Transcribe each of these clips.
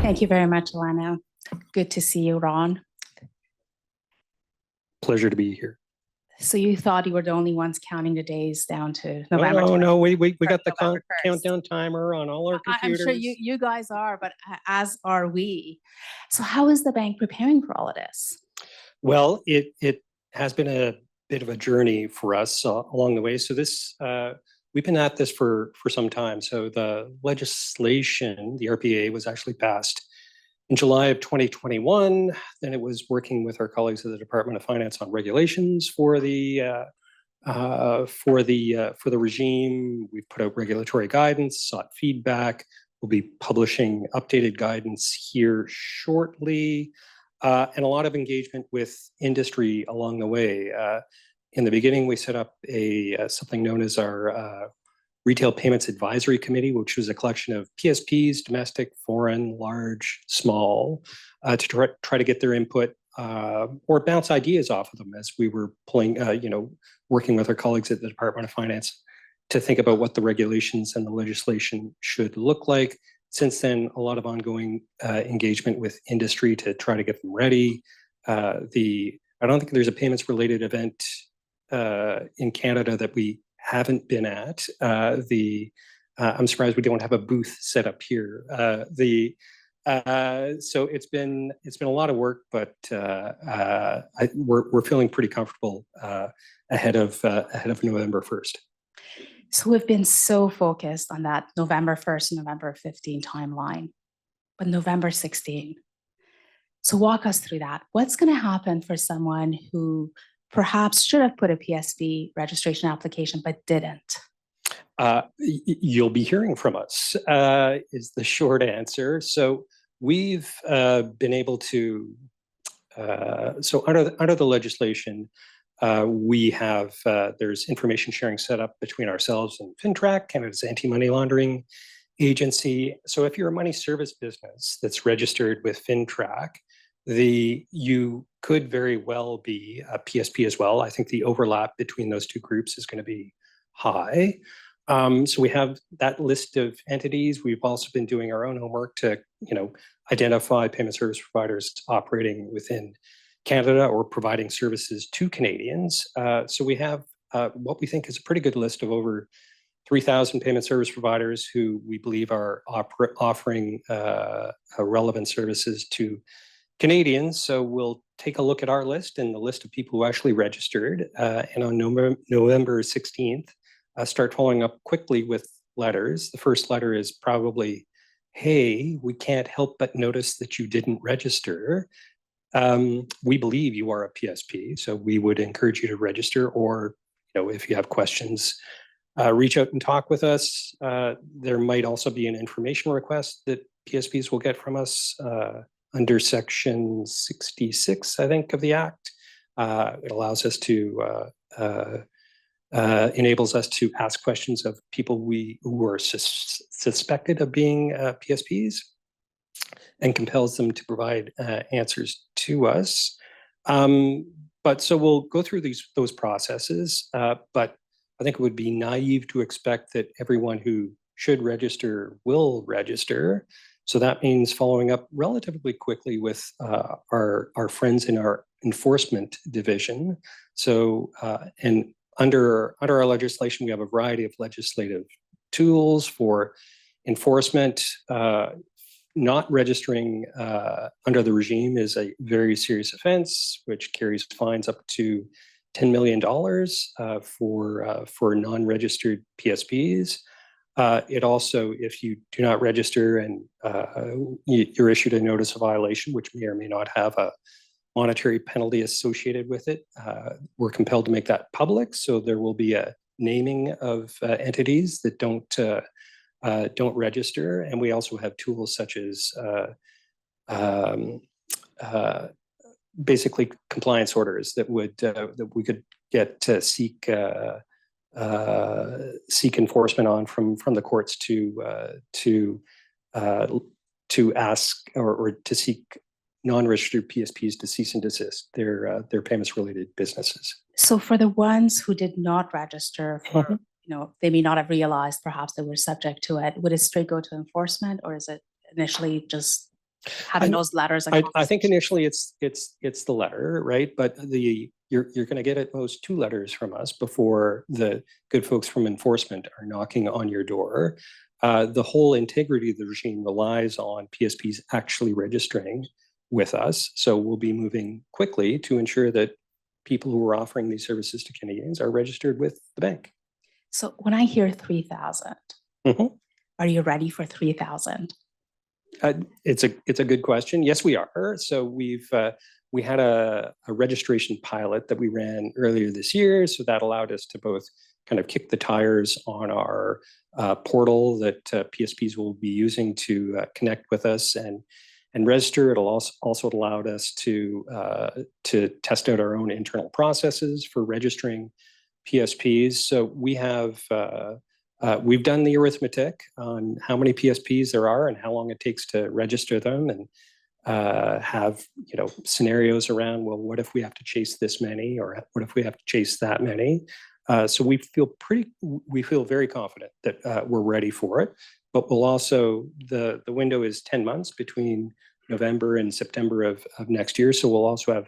Thank you very much, Alana. Good to see you, Ron. Pleasure to be here. So you thought you were the only ones counting the days down to November? No, we got the countdown timer on all our computers. I'm sure you guys are, but as are we. So how is the bank preparing for all of this? Well, it has been a bit of a journey for us along the way. So this we've been at this for some time. So the legislation, the RPA, was actually passed in July of 2021. Then it was working with our colleagues at the Department of Finance on regulations for the regime. We've put out regulatory guidance, sought feedback. We'll be publishing updated guidance here shortly, and a lot of engagement with industry along the way. In the beginning, we set up something known as our Retail Payments Advisory Committee, which was a collection of PSPs, domestic, foreign, large, small, to try to get their input or bounce ideas off of them as we were working with our colleagues at the Department of Finance to think about what the regulations and the legislation should look like. Since then, a lot of ongoing engagement with industry to try to get them ready. I don't think there's a payments-related event in Canada that we haven't been at. I'm surprised we don't have a booth set up here. So it's been a lot of work, but we're feeling pretty comfortable ahead of November 1st. So we've been so focused on that November 1st, November 15 timeline, but November 16. So walk us through that. What's going to happen for someone who perhaps should have put a PSP registration application but didn't? You'll be hearing from us, is the short answer. So we've been able to, so under the legislation, we have, there's information sharing set up between ourselves and FINTRAC, Canada's anti-money laundering agency. So if you're a money service business that's registered with FINTRAC, you could very well be a PSP as well. I think the overlap between those two groups is going to be high. So we have that list of entities. We've also been doing our own homework to, identify payment service providers operating within Canada or providing services to Canadians. So we have what we think is a pretty good list of over 3,000 payment service providers who we believe are offering relevant services to Canadians. So we'll take a look at our list and the list of people who actually registered. And on November 16th, start following up quickly with letters. The first letter is probably, hey, we can't help but notice that you didn't register. We believe you are a PSP, so we would encourage you to register, or if you have questions, reach out and talk with us. There might also be an information request that PSPs will get from us under Section 66, I think, of the Act. It allows us to, enables us to ask questions of people who are suspected of being PSPs, and compels them to provide answers to us. But so we'll go through those processes, but I think it would be naive to expect that everyone who should register will register. So that means following up relatively quickly with our friends in our enforcement division. So, and under our legislation, we have a variety of legislative tools for enforcement. Not registering under the regime is a very serious offense, which carries fines up to $10 million for non-registered PSPs. It also, if you do not register and you're issued a notice of violation, which may or may not have a monetary penalty associated with it, we're compelled to make that public. So there will be a naming of entities that don't register, and we also have tools such as basically compliance orders that we could get to seek enforcement on from the courts to ask or to seek non-registered PSPs to cease and desist their payments-related businesses. So for the ones who did not register, for they may not have realized perhaps they were subject to it, would it straight go to enforcement, or is it initially just having those letters? I think initially it's the letter, right? But you're going to get at most 2 letters from us before the good folks from enforcement are knocking on your door. The whole integrity of the regime relies on PSPs actually registering with us. So we'll be moving quickly to ensure that people who are offering these services to Canadians are registered with the bank. So when I hear 3,000, are you ready for 3,000? It's a good question. Yes, we are. So we had a registration pilot that we ran earlier this year. So that allowed us to both kind of kick the tires on our portal that PSPs will be using to connect with us and register. It'll also allowed us to test out our own internal processes for registering PSPs. So we've done the arithmetic on how many PSPs there are and how long it takes to register them, and have scenarios around, well, what if we have to chase this many, or what if we have to chase that many? So we feel very confident that we're ready for it. But we'll also, the window is 10 months between November and September of next year. So we'll also have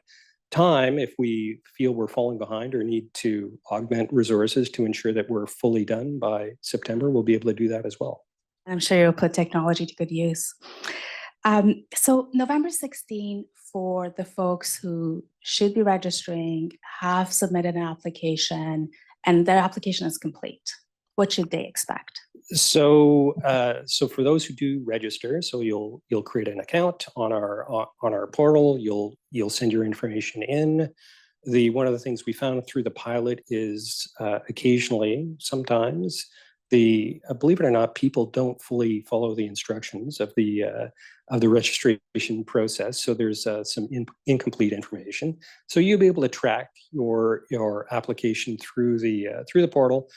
time if we feel we're falling behind or need to augment resources to ensure that we're fully done by September. We'll be able to do that as well. I'm sure you'll put technology to good use. So November 16, for the folks who should be registering, have submitted an application, and their application is complete, what should they expect? So for those who do register, so you'll create an account on our portal. You'll send your information in. One of the things we found through the pilot is occasionally, sometimes, believe it or not, people don't fully follow the instructions of the registration process. So there's some incomplete information. So you'll be able to track your application through the portal.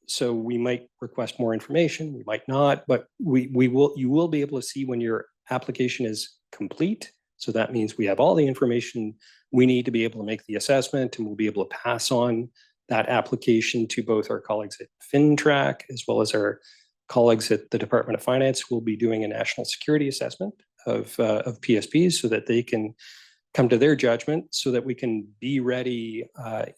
So we might request more information, we might not, but you will be able to see when your application is complete. So that means we have all the information we need to be able to make the assessment, and we'll be able to pass on that application to both our colleagues at FinTrack as well as our colleagues at the Department of Finance, who will be doing a national security assessment of PSPs so that they can come to their judgment, so that we can be ready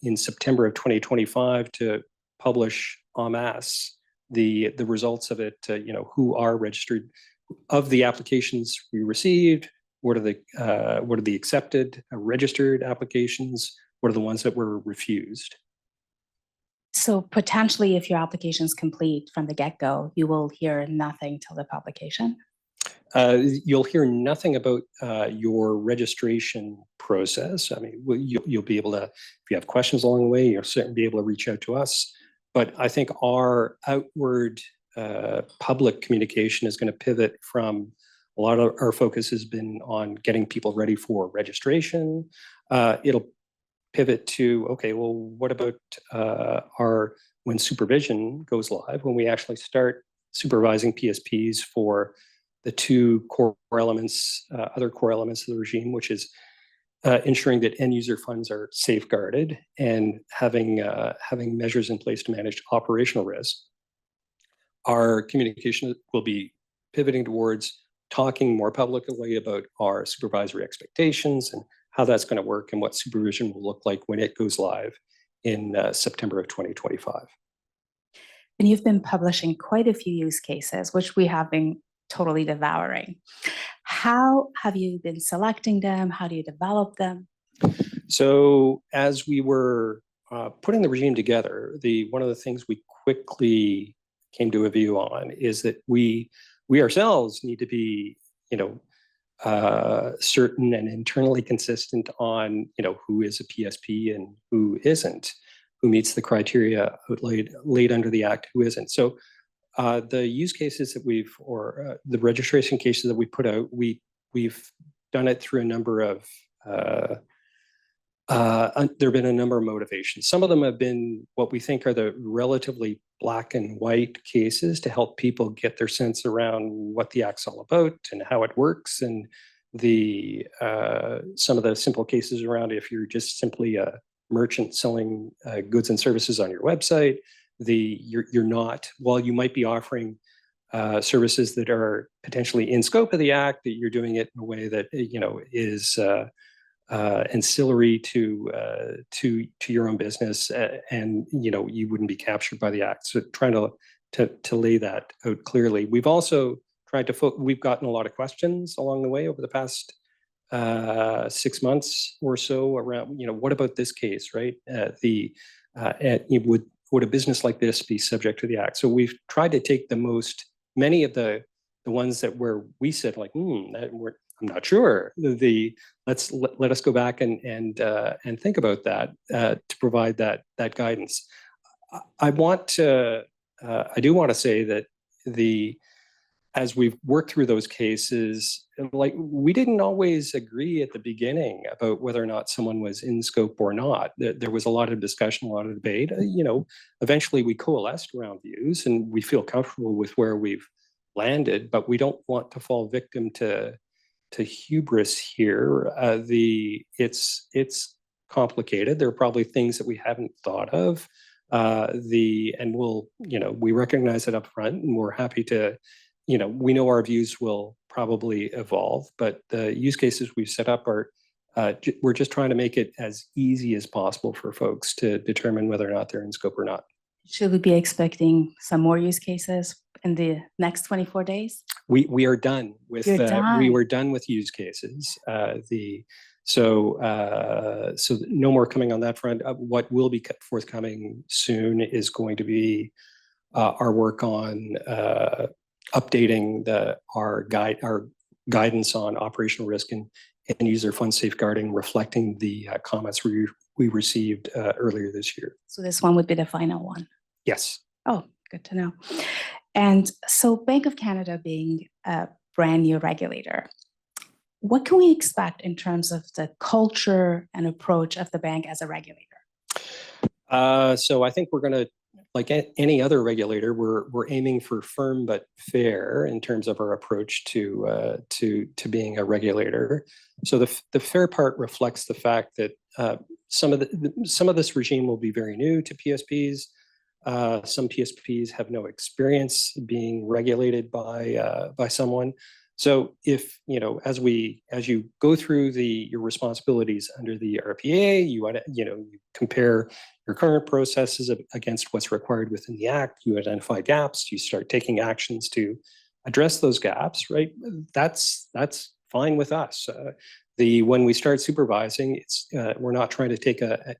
in September of 2025 to publish en masse the results of it. Who are registered of the applications we received. What are the accepted registered applications? What are the ones that were refused? So potentially, if your application is complete from the get-go, you will hear nothing till the publication? You'll hear nothing about your registration process. I mean, you'll be able to, if you have questions along the way, you'll certainly be able to reach out to us. But I think our outward public communication is going to pivot from, a lot of our focus has been on getting people ready for registration. It'll pivot to, okay, well, what about when supervision goes live, when we actually start supervising PSPs for the two core elements, other core elements of the regime, which is ensuring that end user funds are safeguarded and having measures in place to manage operational risk. Our communication will be pivoting towards talking more publicly about our supervisory expectations and how that's going to work and what supervision will look like when it goes live in September of 2025. And you've been publishing quite a few use cases, which we have been totally devouring. How have you been selecting them? How do you develop them? So as we were putting the regime together, one of the things we quickly came to a view on is that we ourselves need to be, certain and internally consistent on, who is a PSP and who isn't, who meets the criteria laid under the Act, who isn't. So the use cases that the registration cases that we put out, we've done it through a number of, there have been a number of motivations. Some of them have been what we think are the relatively black and white cases to help people get their sense around what the Act's all about and how it works, and some of the simple cases around if you're just simply a merchant selling goods and services on your website, you're not, while you might be offering services that are potentially in scope of the act, that you're doing it in a way that is ancillary to your own business, and you wouldn't be captured by the act. So trying to lay that out clearly. We've also tried to we've gotten a lot of questions along the way over the past 6 months or so around, what about this case, right? Would a business like this be subject to the act? So we've tried to take many of the ones that where we said like, I'm not sure. Let us go back and think about that to provide that guidance. I do want to say that as we've worked through those cases, like, we didn't always agree at the beginning about whether or not someone was in scope or not. There was a lot of discussion, a lot of debate. Eventually we coalesced around views, and we feel comfortable with where we've landed, but we don't want to fall victim to hubris here. It's complicated. There are probably things that we haven't thought of. And we recognize it up front, and we're happy to, we know our views will probably evolve, but the use cases we've set up are, we're just trying to make it as easy as possible for folks to determine whether or not they're in scope or not. Should we be expecting some more use cases in the next 24 days? We are done with, we were done with use cases. So no more coming on that front. What will be forthcoming soon is going to be our work on updating our guidance on operational risk and user fund safeguarding, reflecting the comments we received earlier this year. So this one would be the final one? Yes. Oh, good to know. And so Bank of Canada being a brand new regulator, what can we expect in terms of the culture and approach of the bank as a regulator? So I think we're going to, like any other regulator, we're aiming for firm but fair in terms of our approach to being a regulator. So the fair part reflects the fact that some of this regime will be very new to PSPs. Some PSPs have no experience being regulated by someone. So if, as you go through your responsibilities under the RPA, you compare your current processes against what's required within the Act, you identify gaps, you start taking actions to address those gaps, right? That's fine with us. When we start supervising, we're not trying to take an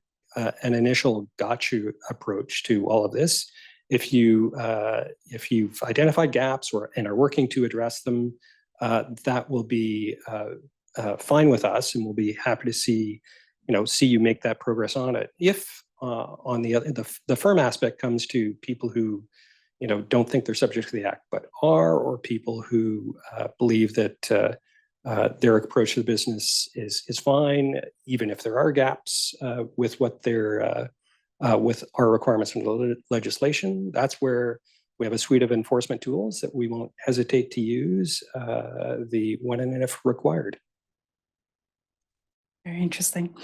initial gotcha approach to all of this. If you've identified gaps and are working to address them, that will be fine with us, and we'll be happy to see you make that progress on it. If on the firm aspect comes to people who don't think they're subject to the Act but are, or people who believe that their approach to the business is fine, even if there are gaps with what with our requirements in the legislation, that's where we have a suite of enforcement tools that we won't hesitate to use when and if required. Very interesting.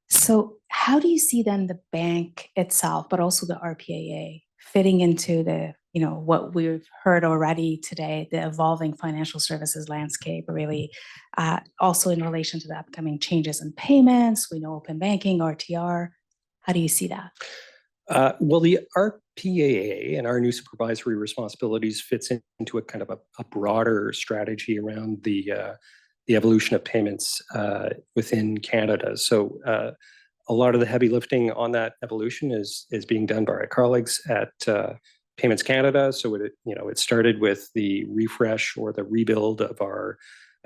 So how do you see then the bank itself, but also the RPAA, fitting into the, what we've heard already today, the evolving financial services landscape, really also in relation to the upcoming changes in payments? We know open banking, RTR. How do you see that? Well, the RPAA and our new supervisory responsibilities fits into a kind of a broader strategy around the evolution of payments within Canada. So a lot of the heavy lifting on that evolution is being done by our colleagues at Payments Canada. So it started with the refresh or the rebuild of our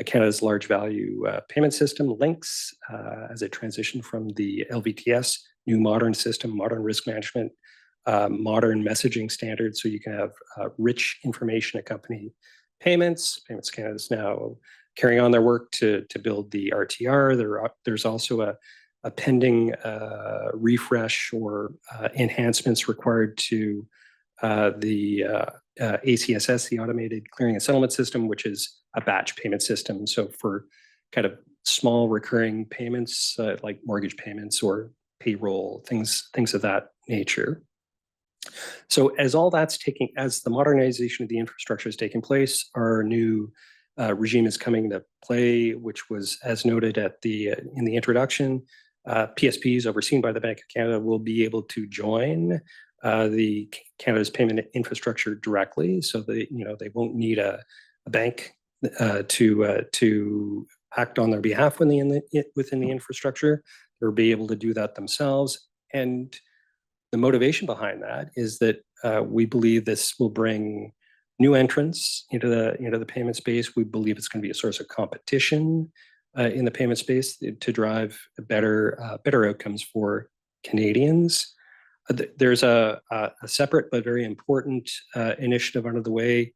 Canada's large value payment system, Lynx, as it transitioned from the LVTS, new modern system, modern risk management, modern messaging standards, so you can have rich information accompany payments. Payments Canada is now carrying on their work to build the RTR. There's also a pending refresh or enhancements required to the ACSS, the Automated Clearing and Settlement System, which is a batch payment system. So for kind of small recurring payments like mortgage payments or payroll, things of that nature. So as the modernization of the infrastructure is taking place, our new regime is coming into play, which was, as noted in the introduction, PSPs overseen by the Bank of Canada will be able to join the Canada's payment infrastructure directly, so they won't need a bank to act on their behalf within the infrastructure. They'll be able to do that themselves. And the motivation behind that is that we believe this will bring new entrants into the payment space. We believe it's going to be a source of competition in the payment space to drive better outcomes for Canadians. There's a separate but very important initiative under the way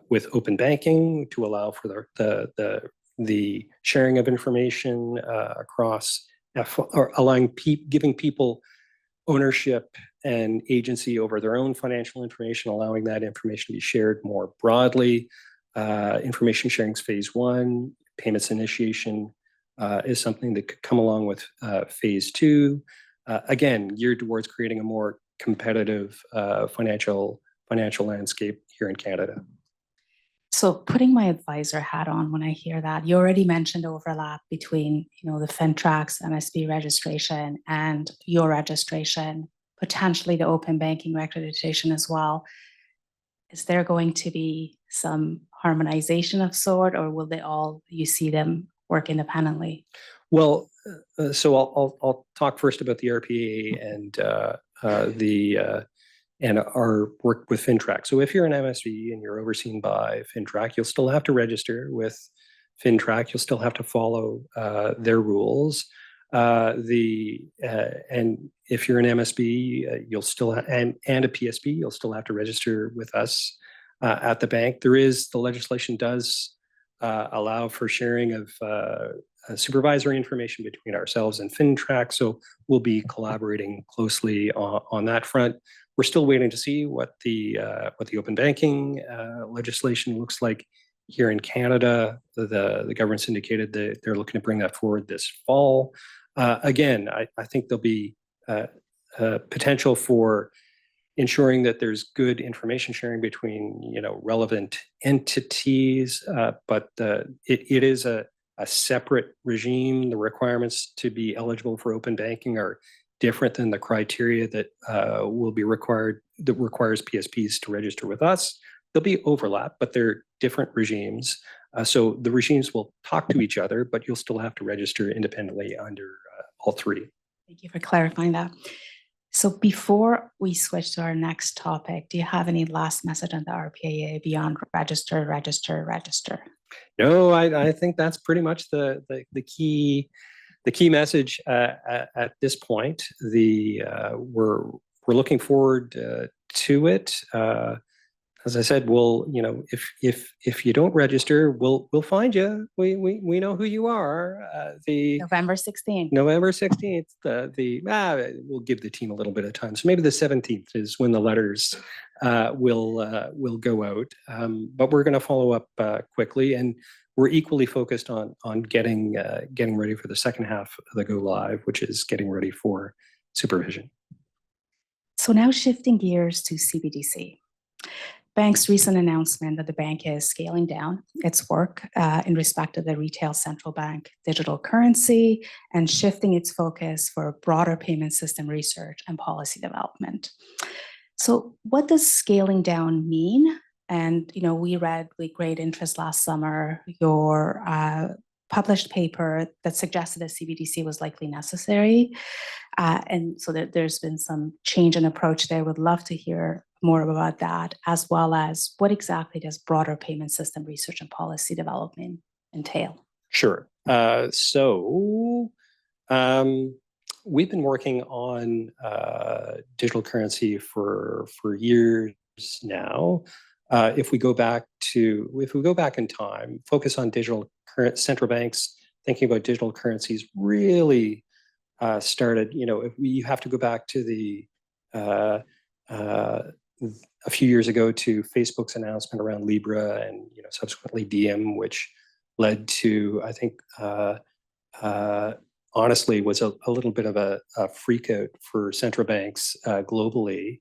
with open banking to allow for the sharing of information across, or giving people ownership and agency over their own financial information, allowing that information to be shared more broadly. Information sharing is phase one. Payments initiation is something that could come along with phase two. Again, geared towards creating a more competitive financial landscape here in Canada. So putting my advisor hat on when I hear that, you already mentioned overlap between, the FinTrack's MSB registration and your registration, potentially the open banking accreditation as well. Is there going to be some harmonization of sort, or will you see them work independently? Well, so I'll talk first about the RPA and our work with FinTrack. So if you're an MSB and you're overseen by FinTrack, you'll still have to register with FinTrack. You'll still have to follow their rules. And if you're an MSB, you'll still and a PSP, you'll still have to register with us at the bank. The legislation does allow for sharing of supervisory information between ourselves and FinTrack. So we'll be collaborating closely on that front. We're still waiting to see what the open banking legislation looks like here in Canada. The government's indicated that they're looking to bring that forward this fall. Again, I think there'll be potential for ensuring that there's good information sharing between relevant entities, but it is a separate regime. The requirements to be eligible for open banking are different than the criteria that will be required, that requires PSPs to register with us. There'll be overlap, but they're different regimes. So the regimes will talk to each other, but you'll still have to register independently under all three. Thank you for clarifying that. So before we switch to our next topic, do you have any last message on the RPAA beyond register, register, register? No, I think that's pretty much the key message at this point. We're looking forward to it. As I said, if you don't register, we'll find you. We know who you are. November 16th. November 16th. We'll give the team a little bit of time. So maybe the 17th is when the letters will go out. But we're going to follow up quickly, and we're equally focused on getting ready for the second half of the go live, which is getting ready for supervision. So now shifting gears to CBDC. Bank's recent announcement that the bank is scaling down its work in respect of the retail central bank digital currency and shifting its focus for broader payment system research and policy development. So what does scaling down mean? And, we read with great interest last summer your published paper that suggested that CBDC was likely necessary. And so there's been some change in approach there. Would love to hear more about that, as well as what exactly does broader payment system research and policy development entail? Sure. We've been working on digital currency for years now. If we go back in time, focus on central banks thinking about digital currencies really started. If you have to go back to a few years ago to Facebook's announcement around Libra and subsequently Diem, which led to, I think, honestly, was a little bit of a freak out for central banks globally.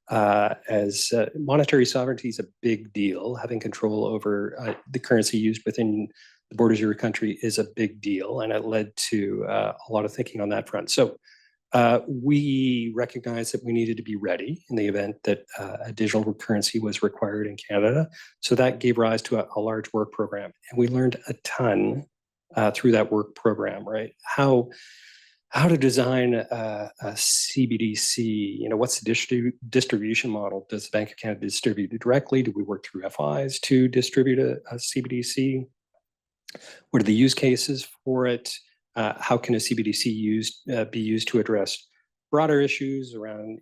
as monetary sovereignty is a big deal. Having control over the currency used within the borders of your country is a big deal, and it led to a lot of thinking on that front. So we recognized that we needed to be ready in the event that a digital currency was required in Canada. So that gave rise to a large work program, and we learned a ton through that work program, right? How to design a CBDC, you know, what's the distribution model? Does the Bank of Canada distribute it directly? Do we work through FIs to distribute a CBDC? What are the use cases for it? How can a CBDC be used to address broader issues around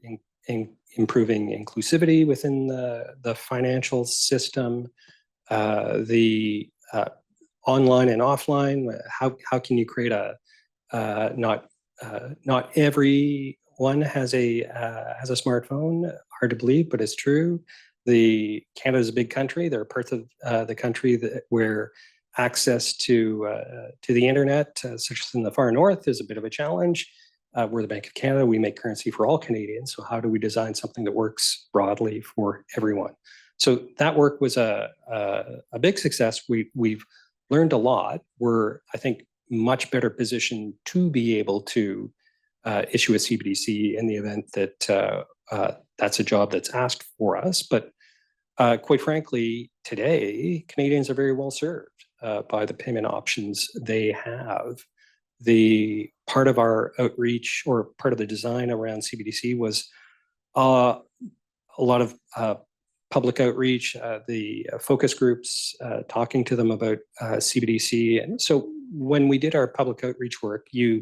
improving inclusivity within the financial system, the online and offline? How can you create not everyone has a smartphone. Hard to believe, but it's true. Canada is a big country. There are parts of the country where access to the internet, such as in the far north, is a bit of a challenge. We're the Bank of Canada. We make currency for all Canadians. So how do we design something that works broadly for everyone? So that work was a big success. We've learned a lot. We're, I think, much better positioned to be able to issue a CBDC in the event that that's a job that's asked for us. But quite frankly, today, Canadians are very well served by the payment options they have. The part of our outreach, or part of the design around CBDC, was a lot of public outreach, the focus groups, talking to them about CBDC. And so when we did our public outreach work, there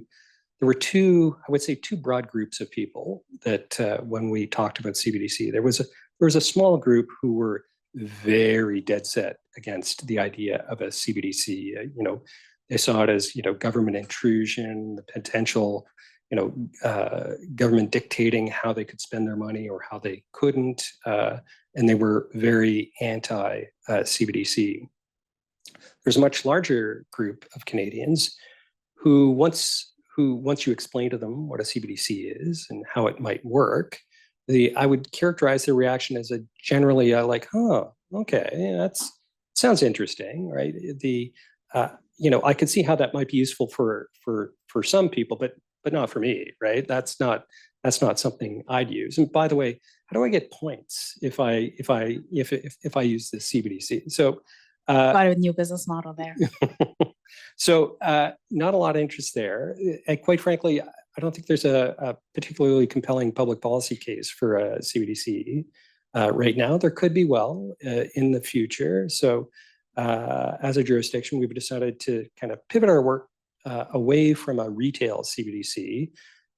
were two broad groups of people that when we talked about CBDC, there was a small group who were very dead set against the idea of a CBDC. They saw it as, government intrusion, the potential, government dictating how they could spend their money or how they couldn't. And they were very anti-CBDC. There's a much larger group of Canadians who once you explain to them what a CBDC is and how it might work, I would characterize their reaction as a generally like, okay, that sounds interesting, right? I could see how that might be useful for some people, but not for me, right? That's not something I'd use. And by the way, how do I get points if I use this CBDC? So got a new business model there. So not a lot of interest there. And quite frankly, I don't think there's a particularly compelling public policy case for a CBDC right now. There could be in the future. So as a jurisdiction, we've decided to kind of pivot our work away from a retail CBDC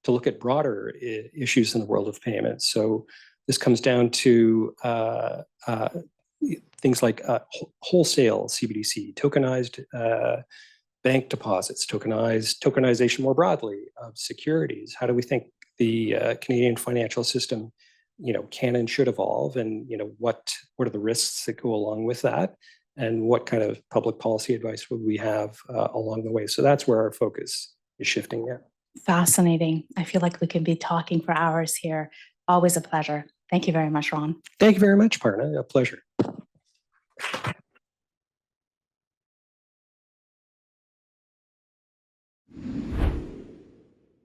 to look at broader issues in the world of payments. So this comes down to things like wholesale CBDC, tokenized bank deposits, tokenization more broadly of securities. How do we think the Canadian financial system, can and should evolve, and what are the risks that go along with that, and what kind of public policy advice would we have along the way? So that's where our focus is shifting now. Fascinating. I feel like we can be talking for hours here. Always a pleasure. Thank you very much, Ron. Thank you very much, Parna. A pleasure.